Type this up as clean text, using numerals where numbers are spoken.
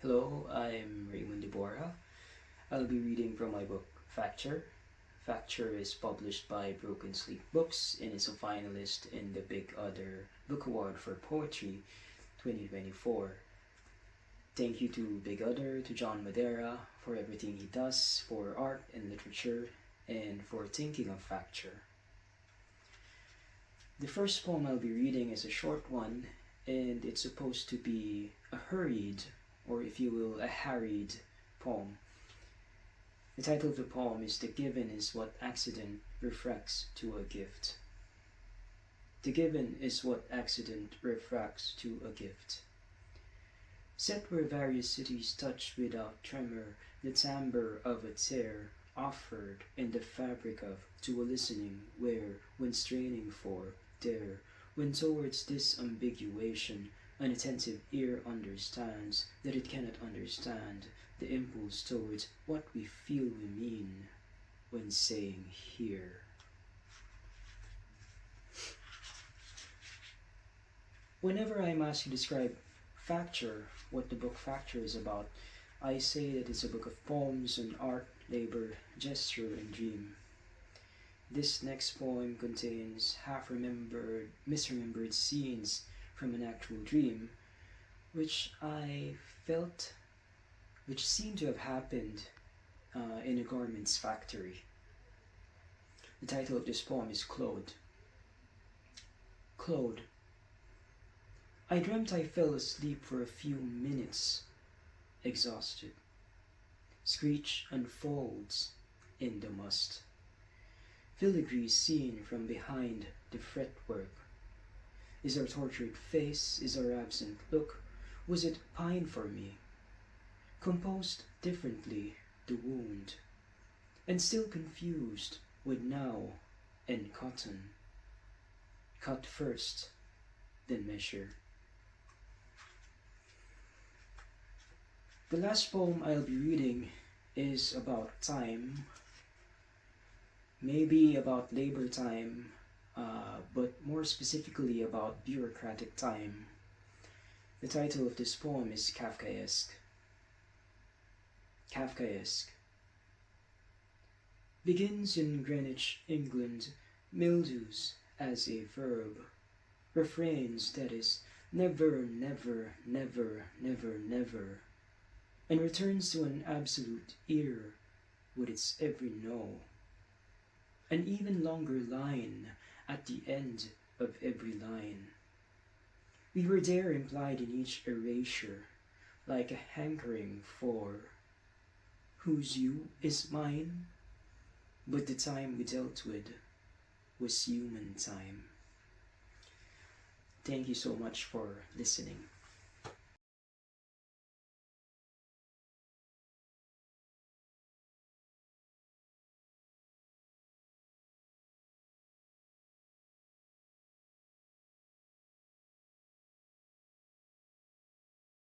Hello, I'm Raymond de Borja. I'll be reading from my book FACTURE. FACTURE is published by Broken Sleep Books and is a finalist in the Big Other Book Award for Poetry 2024. Thank you to Big Other, to John Madera for everything he does for art and literature, and for thinking of FACTURE. The first poem I'll be reading is a short one, and it's supposed to be a hurried, or if you will, a harried poem. The title of the poem is "The Given is what accident refracts to a gift." The given is what accident refracts to a gift. Set where various cities touch without tremor the timbre of a tear offered in the fabric of to a listening where, when straining for, there, when towards disambiguation an attentive ear understands that it cannot understand the impulse towards what we feel we mean when saying here. Whenever I'm asked to describe FACTURE, what the book FACTURE is about, I say that it's a book of poems on art, labor, gesture, and dream. This next poem contains half-remembered, misremembered scenes from an actual dream, which I felt, which seemed to have happened in a garment's factory. The title of this poem is Claude. Claude. I dreamt I fell asleep for a few minutes, exhausted. Screech unfolds in the must. Filigree seen from behind the fretwork. Is our tortured face, is our absent look, was it pine for me? Composed differently, the wound, and still confused with now and cotton. Cut first, then measure. The last poem I'll be reading is about time, maybe about labor time, but more specifically about bureaucratic time. The title of this poem is Kafkaesque. Kafkaesque. Begins in Greenwich, England, mildews as a verb. Refrains, that is, never, never, never, never, never, and returns to an absolute ear with its every no. An even longer line at the end of every line. We were there implied in each erasure, like a hankering for whose you is mine, but the time we dealt with was human time. Thank you so much for listening.